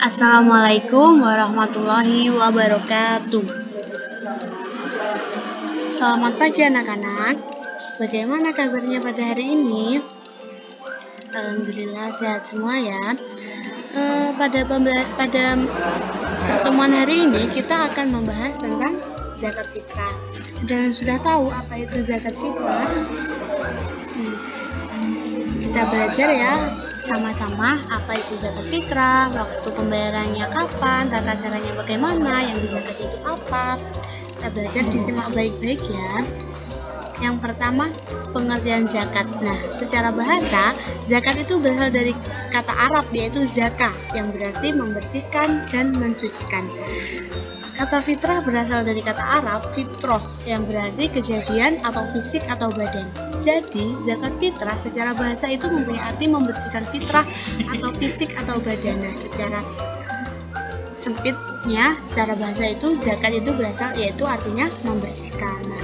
Assalamualaikum warahmatullahi wabarakatuh. Selamat pagi anak-anak. Bagaimana kabarnya pada hari ini? Alhamdulillah sehat semua ya. Pada pertemuan hari ini kita akan membahas tentang zakat fitrah. Dan sudah tahu apa itu zakat fitrah? Kita belajar ya sama-sama apa itu zakat fitrah, waktu pembayarannya kapan, tata caranya bagaimana, yang dizakat itu apa. Kita belajar, disimak baik-baik ya. Yang pertama, pengertian zakat. Nah, secara bahasa, zakat itu berasal dari kata Arab yaitu zakah, yang berarti membersihkan dan mensucikan. Kata fitrah berasal dari kata Arab fitroh, yang berarti kejadian atau fisik atau badan. Jadi, zakat fitrah secara bahasa itu mempunyai arti membersihkan fitrah atau fisik atau badan. Nah, secara sempitnya, secara bahasa itu zakat itu berasal yaitu artinya membersihkan. Nah,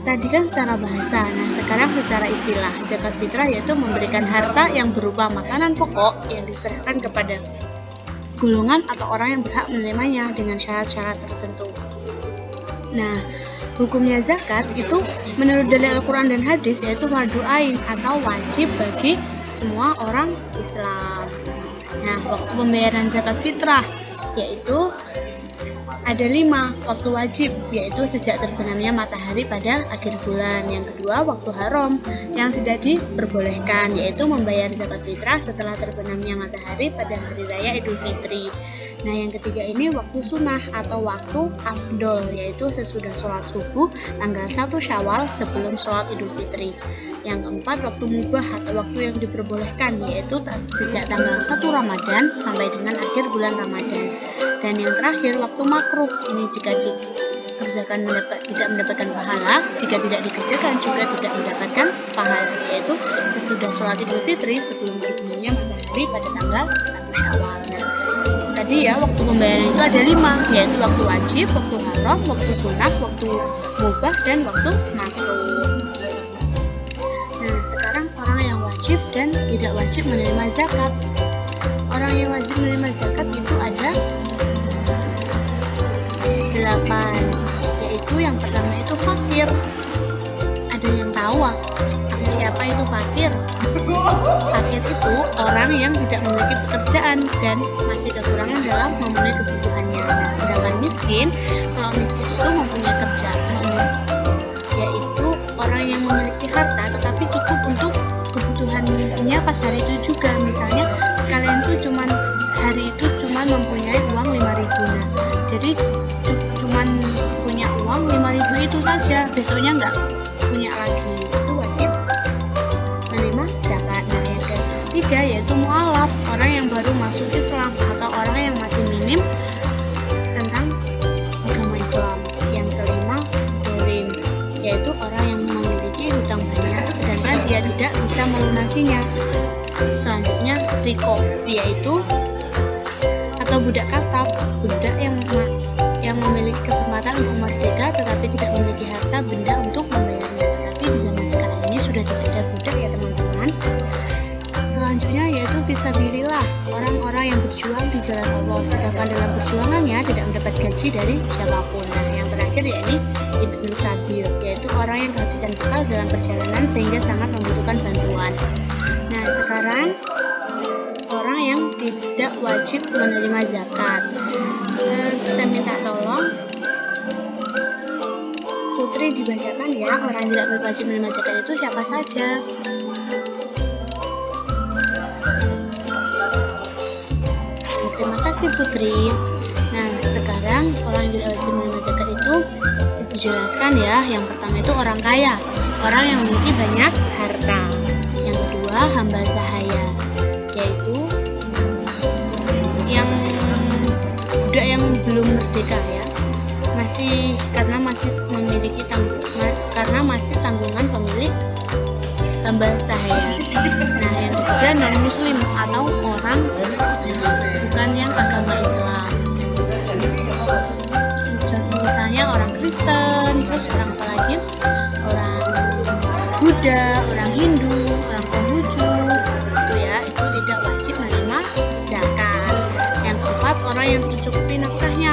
tadi kan secara bahasa. Nah, sekarang secara istilah, zakat fitrah yaitu memberikan harta yang berupa makanan pokok yang diserahkan kepada golongan atau orang yang berhak menerimanya dengan syarat-syarat tertentu. Nah, hukumnya zakat itu menurut dalil Al-Quran dan hadis yaitu fardu ain atau wajib bagi semua orang Islam. Nah, waktu pembayaran zakat fitrah yaitu ada 5 waktu wajib, yaitu sejak terbenamnya matahari pada akhir bulan. Yang kedua, waktu haram yang tidak diperbolehkan, yaitu membayar zakat fitrah setelah terbenamnya matahari pada hari raya Idul Fitri. Nah, yang ketiga ini waktu sunnah atau waktu afdol, yaitu sesudah sholat subuh tanggal 1 Syawal sebelum sholat Idul Fitri. Yang keempat, waktu mubah atau waktu yang diperbolehkan, yaitu sejak tanggal 1 Ramadan sampai dengan akhir bulan Ramadan. Dan yang terakhir, waktu makruh. Ini jika dikerjakan tidak mendapatkan pahala, jika tidak dikerjakan juga tidak mendapatkan pahala, yaitu sesudah sholat Idul Fitri sebelum terbenamnya matahari pada tanggal 1 Syawal. Nah, tadi ya waktu pembayaran itu ada 5, yaitu waktu wajib, waktu haram, waktu sunnah, waktu mubah, dan waktu makruh. Nah, sekarang orang yang wajib dan tidak wajib menerima zakat. Orang yang wajib menerima zakat itu ada 8, yaitu yang pertama itu fakir. Ada yang tahu siapa itu fakir? Fakir itu orang yang tidak memiliki pekerjaan dan masih kekurangan dalam memenuhi kebutuhannya. Nah, sedangkan miskin, kalau miskin itu mempunyai kerjaan, yaitu orang yang memiliki harta tetapi cukup untuk kebutuhannya pas hari itu juga. Misalnya kalian tuh hari itu cuman mempunyai uang 5.000. Nah, jadi cuman punya uang 5.000 itu saja, besoknya nggak punya lagi, itu wajib menerima zakat. Nah, yang ketiga yaitu mu'alaf, orang yang baru masuk Islam atau orang yang masih minim tentang agama Islam. Yang kelima, dolim, yaitu orang yang memiliki hutang banyak sedangkan dia tidak bisa melunasinya. Selanjutnya, rikob, yaitu atau budak katab, budak yang memiliki kesempatan untuk merdeka tetapi tidak memiliki harta benda untuk membayarnya. Tetapi di zaman sekarang ini sudah tidak ada budak ya teman-teman. Selanjutnya yaitu fisabilillah, orang-orang yang berjuang di jalan Allah sedangkan dalam perjuangannya tidak mendapat gaji dari siapapun. Nah, yang terakhir yakni ibnu sabil, yaitu orang yang kehabisan bekal dalam perjalanan sehingga sangat membutuhkan bantuan. Nah, sekarang orang yang tidak wajib menerima zakat. Saya minta tolong Putri dibacakan ya, orang yang tidak wajib menerima zakat itu siapa saja. Terima kasih Putri. Nah, sekarang orang yang tidak wajib menerima zakat itu dijelaskan ya. Yang pertama itu orang kaya, orang yang memiliki banyak harta. Yang kedua, hamba sahaya, yaitu budak yang belum merdeka ya, karena masih tanggungan pemilik hamba sahaya. Nah, yang ketiga non muslim atau orang bukan yang agama Islam, misalnya orang Kristen, terus orang apa lagi, orang Buddha, orang Hindu, orang Konghucu, itu ya, itu tidak wajib menerima zakat. orang yang tercukupi nafkahnya.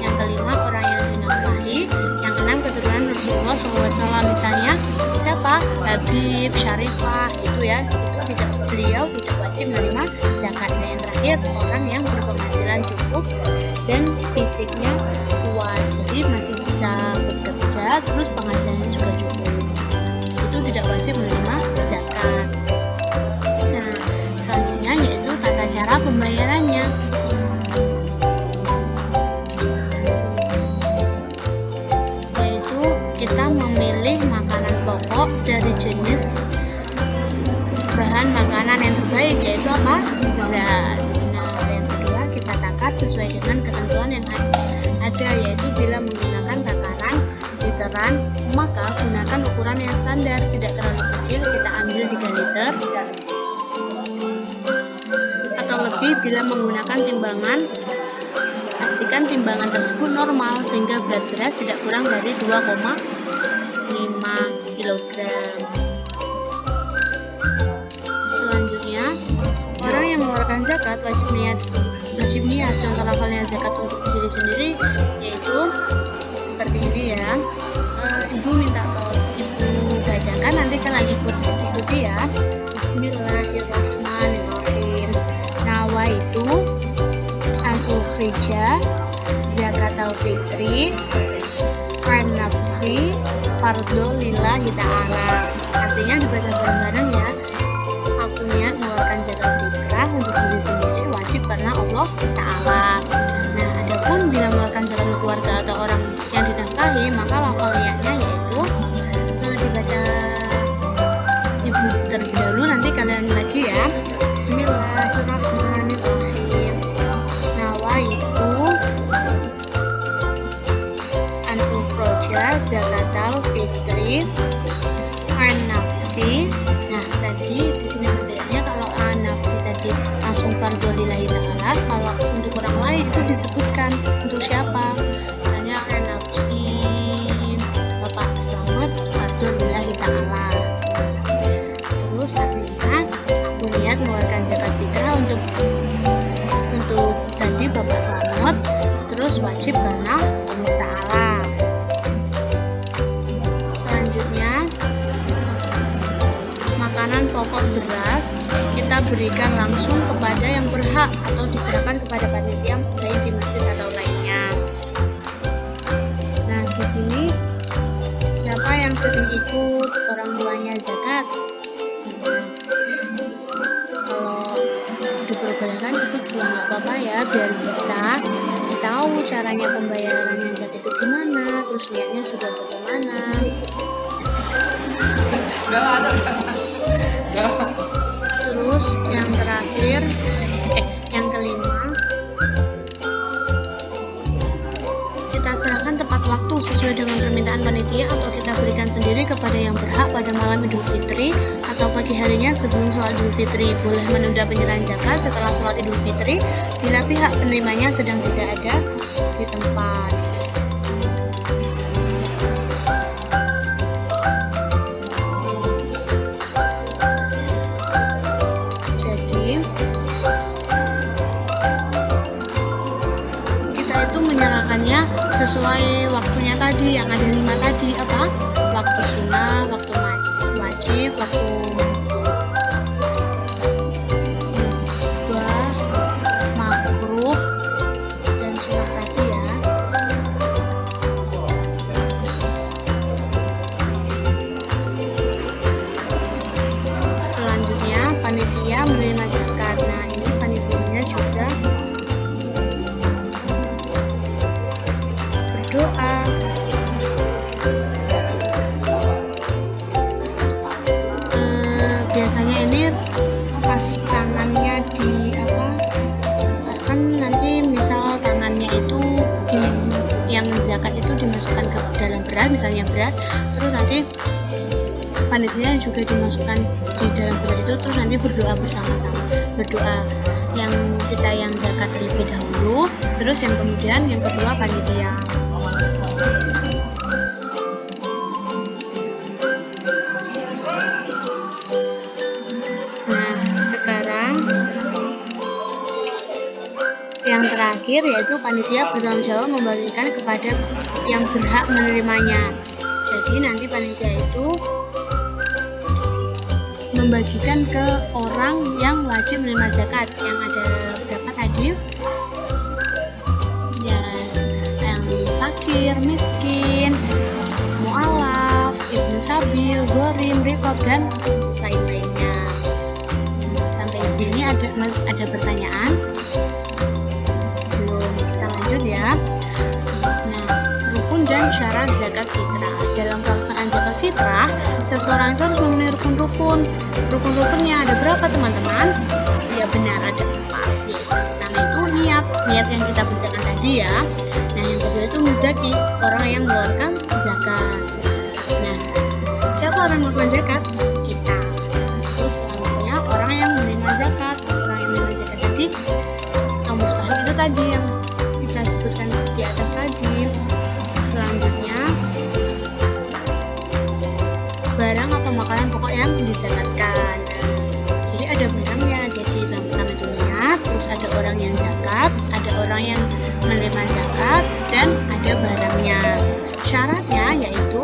Yang kelima, orang yang dinafkahi. Yang keenam, keturunan Rasulullah SAW. Misalnya siapa? Habib, Syarifah, itu ya, itu beliau tidak wajib menerima zakat. Dan yang terakhir, orang yang berpenghasilan cukup dan fisiknya kuat, jadi masih bisa bekerja, terus penghasilannya juga cukup, itu tidak wajib menerima zakat. Nah, selanjutnya yaitu tata cara pembayarannya. Yaitu kita memilih makanan pokok dari jenis bahan makanan yang terbaik, yaitu apa? Beras. Nah, yang kedua, kita takar sesuai dengan ketentuan yang ada, yaitu bila menggunakan takaran literan, maka gunakan ukuran yang standar, tidak terlalu kecil, kita ambil 3 liter atau lebih. Bila menggunakan timbangan, pastikan timbangan tersebut normal sehingga berat beras tidak kurang dari 2,5 kg. Selanjutnya, orang yang mengeluarkan zakat wajib niat. Contoh lafalnya zakat untuk diri sendiri yaitu seperti ini ya. Ibu minta tolong ibu bacakan, nanti kalian ikuti ya. Bismillahirrahmanirrahim. Nawaitu al-ukhrija zakatul fitri an nafsi fardhu lillahi ta'ala. Artinya dibaca bareng-bareng ya. Aku niat mengeluarkan zakat fitrah untuk diri sendiri wajib karena Allah Ta'ala. Nah, adapun bila mengeluarkan zakat untuk keluarga atau orang yang dinafkahi, maka lafal niatnya yaitu dibaca ibu terlebih dahulu, nanti kalian lagi ya. Bismillahirrahmanirrahim. Nawaitu an ukhraja zakatul fitri an nafsi. Nah, tadi di sini bedanya, kalau an nafsi tadi langsung fardhu lillahi ta'ala, kalau untuk orang lain itu disebutkan untuk siapa, misalnya an nafsi Bapak Slamet fardhu lillahi ta'ala. Terus artinya aku niat mengeluarkan zakat fitrah untuk tadi Bapak Slamet, terus wajib karena Allah Ta'ala. Selanjutnya, makanan pokok beras kita berikan langsung kepada yang berhak atau diserahkan kepada panitia baik di masjid atau lainnya. Nah, di sini siapa yang sering ikut orang tuanya zakat? Kalau diperbolehkan ikut juga nggak apa-apa ya, biar bisa tahu caranya pembayarannya zakat itu gimana, terus niatnya juga bagaimana. Terus yang terakhir, yang kelima, kita serahkan tepat waktu sesuai dengan permintaan panitia atau kita berikan sendiri kepada yang berhak pada malam Idul Fitri atau pagi harinya sebelum sholat Idul Fitri. Boleh menunda penyerahan zakat setelah sholat Idul Fitri bila pihak penerimanya sedang tidak ada di tempat. Menyerahkannya sesuai waktunya tadi, yang ada 5 tadi, apa? Waktu sunnah, waktu wajib, waktu makruh, dan sunnah tadi ya. Selanjutnya, panitia menerima zakat. Nah, ini panitianya juga doa. Biasanya ini pas tangannya di kan nanti misal tangannya itu yang zakat itu dimasukkan ke dalam beras, misalnya beras, terus nanti panitia juga dimasukkan di dalam beras itu, terus nanti berdoa bersama-sama, berdoa yang kita yang zakat terlebih dahulu, terus yang kemudian yang kedua panitia. Yang terakhir yaitu panitia bertanggung jawab membagikan kepada yang berhak menerimanya. Jadi nanti panitia itu membagikan ke orang yang wajib menerima zakat. Yang ada berapa tadi? Ya, yang fakir, miskin, mu'alaf, ibnu sabil, gorim, rikob, dan lain-lainnya. Sampai di sini ada pertanyaan? Belum, kita lanjut ya. Nah, rukun dan syarat zakat fitrah. Dalam pelaksanaan zakat fitrah, seseorang itu harus memenuhi rukun-rukun. Rukun-rukunnya ada berapa teman-teman? Ya benar, ada 4. Pertama itu niat yang kita bacakan tadi ya. Nah, yang kedua itu muzaki, orang yang mengeluarkan zakat. Nah, siapa orang yang mengeluarkan zakat? Kita. Terus selanjutnya orang yang menerima zakat. Orang yang menerima zakat tadi, mustahil itu tadi yang kita sebutkan di atas tadi. Selanjutnya barang atau makanan pokok yang dizakatkan. Jadi ada barangnya. Jadi yang pertama itu niat, terus ada orang yang zakat, ada orang yang menerima zakat, dan ada barangnya. Syaratnya yaitu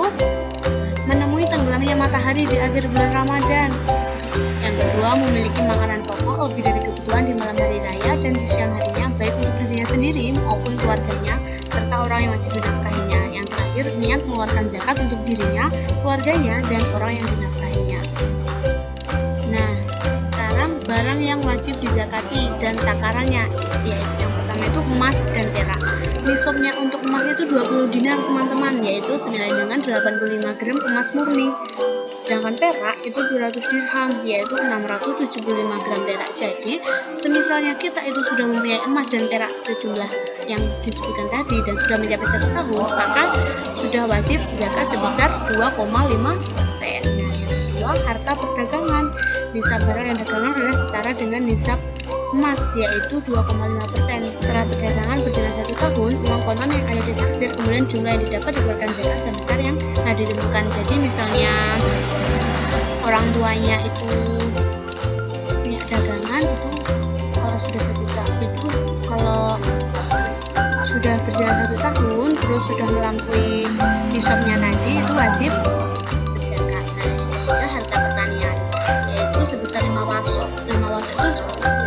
menemui tenggelamnya matahari di akhir bulan Ramadan. Yang kedua, memiliki makanan pokok lebih dari kebutuhan di malam hari raya dan di siang harinya, baik untuk dirinya sendiri maupun keluarganya serta orang yang wajib dinafkahinya. Yang terakhir, niat mengeluarkan zakat untuk dirinya, keluarganya, dan orang yang dinafkahinya. Nah, sekarang barang yang wajib dizakati dan takarannya, yaitu yang pertama itu emas dan perak. Nisabnya untuk emas itu 20 dinar teman-teman, yaitu senilai dengan 85 gram emas murni. Sedangkan perak itu 200 dirham, yaitu 675 gram perak. Jadi, semisalnya kita itu sudah mempunyai emas dan perak sejumlah yang disebutkan tadi dan sudah mencapai 1 tahun, maka sudah wajib zakat sebesar 2,5%. Nah, yang kedua, harta perdagangan. Nisab barang yang dagangan adalah setara dengan nisab emas, yaitu 2,5%. Setelah perdagangan berjalan 1 tahun, uang kontan yang ada ditaksir, kemudian jumlah yang didapat dikeluarkan zakat sebesar yang ada ditentukan. Jadi misalnya orang tuanya itu punya dagangan itu kalau sudah 1 tahun itu, kalau sudah berjalan 1 tahun terus sudah melampaui nisabnya tadi, itu wajib berzakat. Nah, yang ketiga harta pertanian, yaitu sebesar 5 wasok. 5 wasok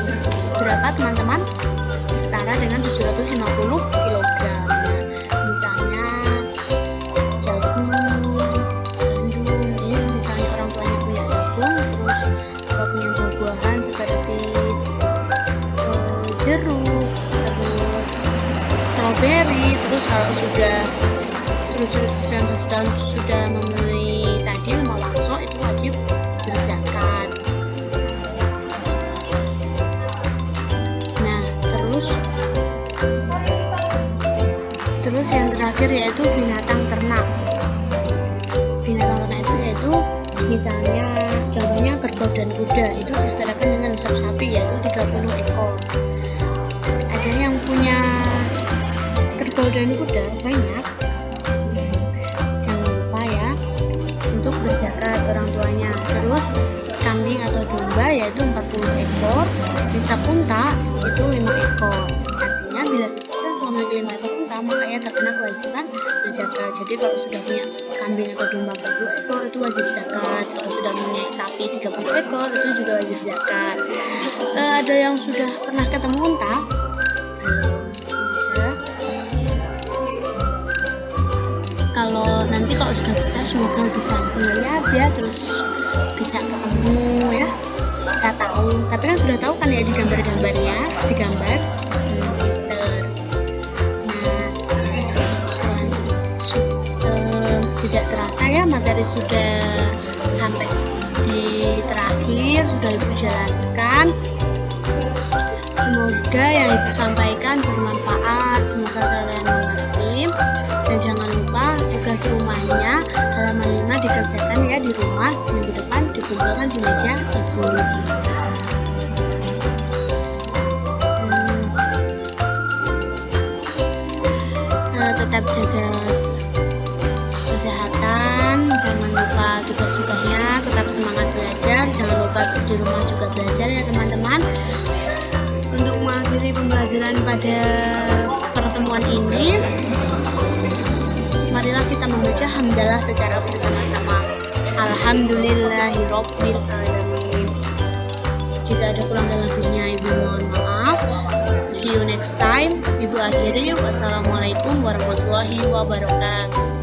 itu berapa teman-teman? Setara dengan 750 kg. Nah, misalnya jagung, gandum, ini misalnya orang tuanya punya jagung, terus punya buah-buahan seperti jeruk, terus stroberi, terus kalau sudah sudah memenuhi tadi 5 wasok itu wajib berzakat. Nah, terus yang terakhir yaitu binatang ternak. Binatang ternak itu yaitu misalnya contohnya kerbau dan kuda, itu disetarakan dengan nisab sapi, yaitu 30 ekor. Ada yang punya kerbau dan kuda banyak, jangan lupa ya untuk berzakat orang tuanya. Terus kambing atau domba yaitu 40 ekor, nisab unta itu 5 ekor. Artinya bila seseorang memiliki 5 ekor unta, maka ia terkena kewajiban berzakat. Jadi kalau sudah punya kambing atau domba 40 ekor itu wajib zakat. Kalau sudah punya sapi 30 ekor itu juga wajib zakat. Ada yang sudah pernah ketemu unta? Kalau nanti kalau sudah besar semoga bisa melihat ya, terus bisa ketemu ya, bisa tahu. Tapi kan sudah tahu kan ya di gambar-gambarnya, di gambar. Tidak terasa ya materi sudah sampai di terakhir, sudah Ibu jelaskan. Semoga yang Ibu sampaikan bermanfaat, semoga kalian mengerti. Dan jangan lupa tugas rumahnya halaman 5 dikerjakan ya di rumah, minggu depan dikumpulkan di meja Ibu. Tetap jaga kesehatan, jangan lupa tugas-tugasnya, tetap semangat belajar, jangan lupa di rumah juga belajar ya teman-teman. Untuk mengakhiri pembahasan pelajaran pada pertemuan ini, marilah kita membaca hamdalah secara bersama-sama. Alhamdulillahirabbil alamin. Jika ada kurang dan lebihnya, Ibu mohon maaf. See you next time. Ibu akhiri. Wassalamualaikum warahmatullahi wabarakatuh.